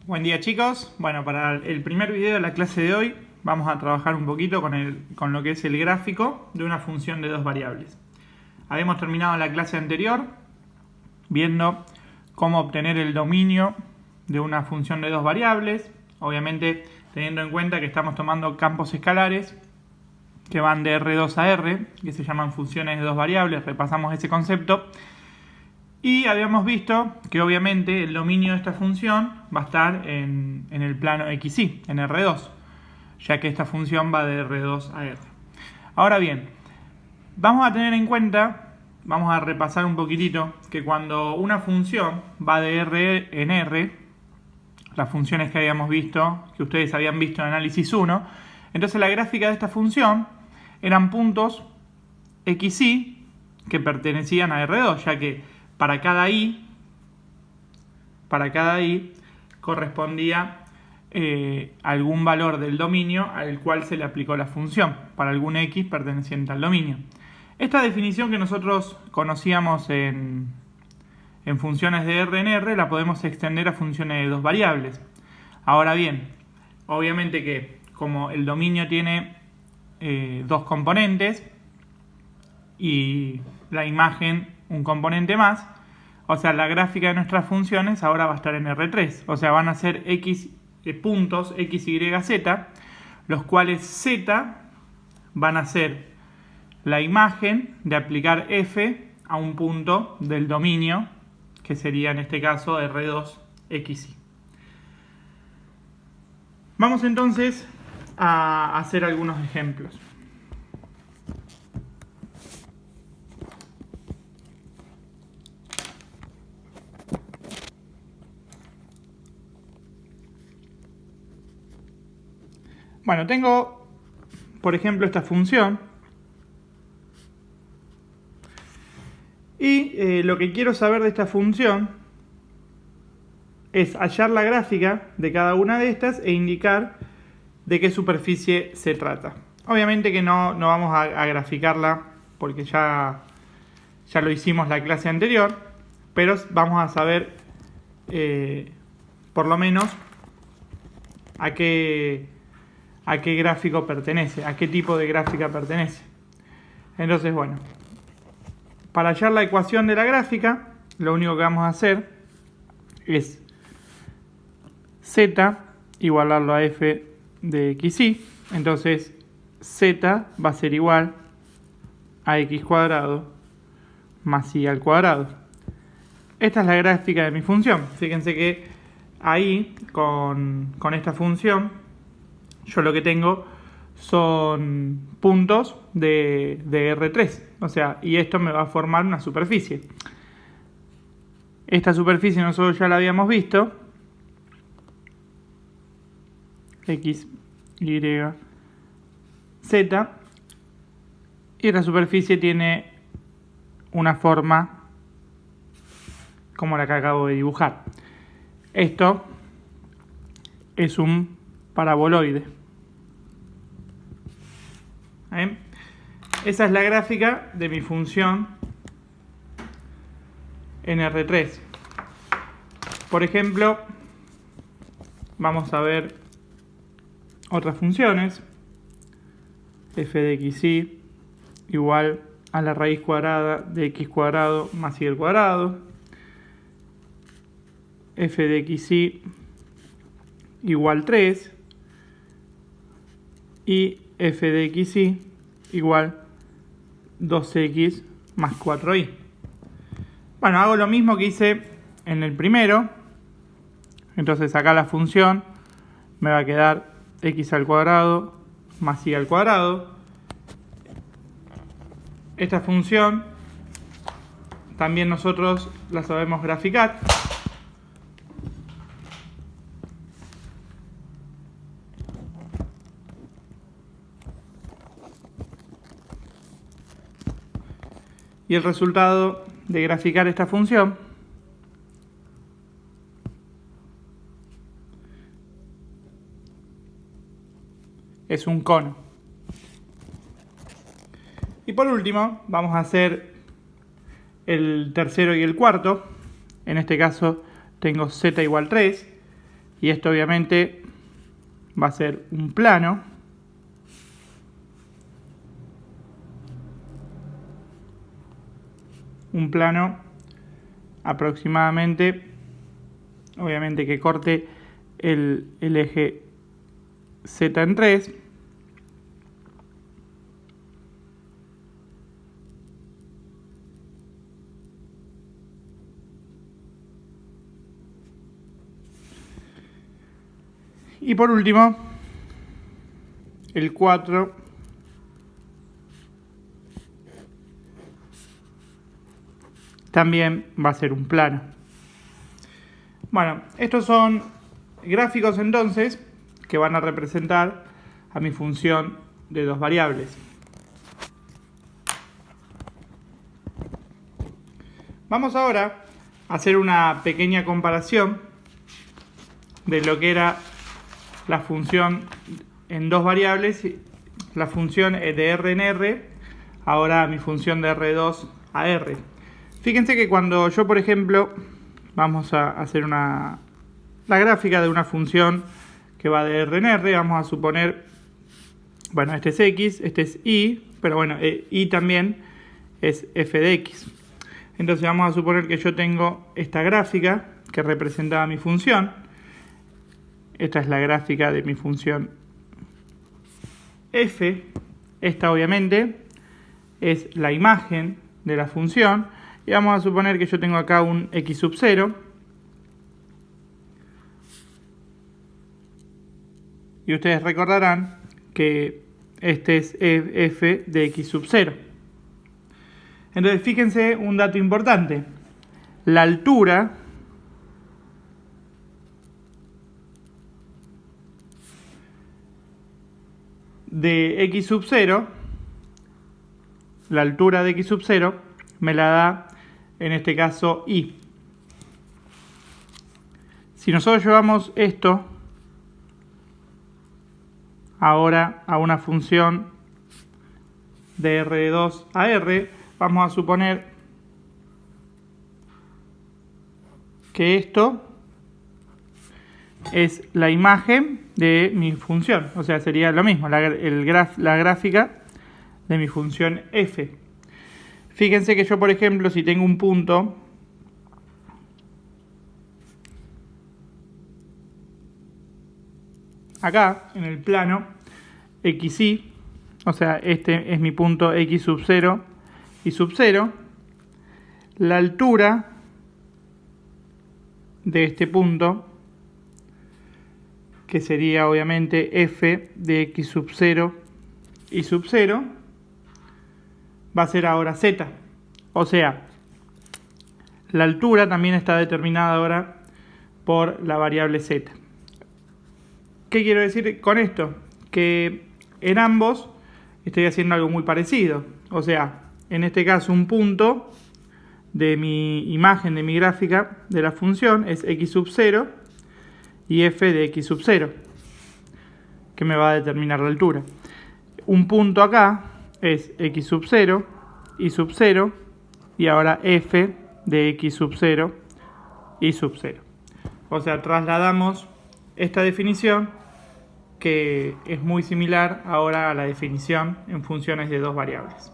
Buen día, chicos. Bueno, para el primer video de la clase de hoy vamos a trabajar un poquito con lo que es el gráfico de una función de dos variables. Habíamos terminado la clase anterior viendo cómo obtener el dominio de una función de dos variables, obviamente teniendo en cuenta que estamos tomando campos escalares que van de R2 a R, que se llaman funciones de dos variables. Repasamos ese concepto. Y habíamos visto que obviamente el dominio de esta función va a estar en el plano XY, en R2, ya que esta función va de R2 a R. Ahora bien, vamos a tener en cuenta, vamos a repasar un poquitito, que cuando una función va de R en R, las funciones que habíamos visto, que ustedes habían visto en análisis 1, entonces la gráfica de esta función eran puntos XY que pertenecían a R2, ya que para cada i correspondía algún valor del dominio al cual se le aplicó la función, para algún x perteneciente al dominio. Esta definición que nosotros conocíamos en funciones de R en R la podemos extender a funciones de dos variables. Ahora bien, obviamente que como el dominio tiene dos componentes y la imagen un componente más, o sea, la gráfica de nuestras funciones ahora va a estar en R3, o sea, van a ser x puntos x, y, z, los cuales z van a ser la imagen de aplicar f a un punto del dominio, que sería en este caso R2 xy. Vamos entonces a hacer algunos ejemplos. Bueno, tengo, por ejemplo, esta función. Y lo que quiero saber de esta función es hallar la gráfica de cada una de estas e indicar de qué superficie se trata. Obviamente que no vamos a graficarla porque ya lo hicimos la clase anterior, pero vamos a saber por lo menos a qué gráfico pertenece, a qué tipo de gráfica pertenece. Entonces, bueno, para hallar la ecuación de la gráfica, lo único que vamos a hacer es z igualarlo a f de xy. Entonces, z va a ser igual a x cuadrado más y al cuadrado. Esta es la gráfica de mi función. Fíjense que ahí, con esta función, yo lo que tengo son puntos de R3. O sea, y esto me va a formar una superficie. Esta superficie nosotros ya la habíamos visto. X, Y, Z. Y esta superficie tiene una forma como la que acabo de dibujar. Esto es un paraboloide. ¿Bien? Esa es la gráfica de mi función en R3. Por ejemplo, vamos a ver otras funciones. F de xy igual a la raíz cuadrada de x cuadrado más y al cuadrado. F de xy igual 3 y f de xy igual 2x más 4y. Bueno, hago lo mismo que hice en el primero. Entonces acá la función me va a quedar x al cuadrado más y al cuadrado. Esta función también nosotros la sabemos graficar. Y el resultado de graficar esta función es un cono. Y por último, vamos a hacer el tercero y el cuarto. En este caso tengo z igual 3 y esto obviamente va a ser un plano. Un plano aproximadamente, obviamente que corte el eje Z en 3. Y por último, el 4 también va a ser un plano. Bueno, estos son gráficos entonces que van a representar a mi función de dos variables. Vamos ahora a hacer una pequeña comparación de lo que era la función en dos variables, la función de R en R, ahora mi función de R2 a R. Fíjense que cuando yo, por ejemplo, vamos a hacer la gráfica de una función que va de R en R, vamos a suponer, bueno, este es X, este es Y, pero bueno, Y también es f de X. Entonces vamos a suponer que yo tengo esta gráfica que representaba mi función. Esta es la gráfica de mi función f. Esta obviamente es la imagen de la función. Y vamos a suponer que yo tengo acá un x sub 0. Y ustedes recordarán que este es f de x sub 0. Entonces fíjense un dato importante. La altura de x sub 0, la altura de x sub 0, me la da en este caso y. Si nosotros llevamos esto ahora a una función de R2 a R, vamos a suponer que esto es la imagen de mi función, o sea, sería lo mismo, la gráfica de mi función f. Fíjense que yo, por ejemplo, si tengo un punto acá, en el plano XY, o sea, este es mi punto X sub 0 y sub 0, la altura de este punto, que sería obviamente f de x sub 0 y sub 0, va a ser ahora z. O sea, la altura también está determinada ahora por la variable z. ¿Qué quiero decir con esto? Que en ambos estoy haciendo algo muy parecido. O sea, en este caso un punto de mi imagen, de mi gráfica de la función es x sub 0 y f de x sub 0, que me va a determinar la altura. Un punto acá es x sub 0 y sub 0, y ahora f de x sub 0 y sub 0. O sea, trasladamos esta definición, que es muy similar ahora a la definición en funciones de dos variables.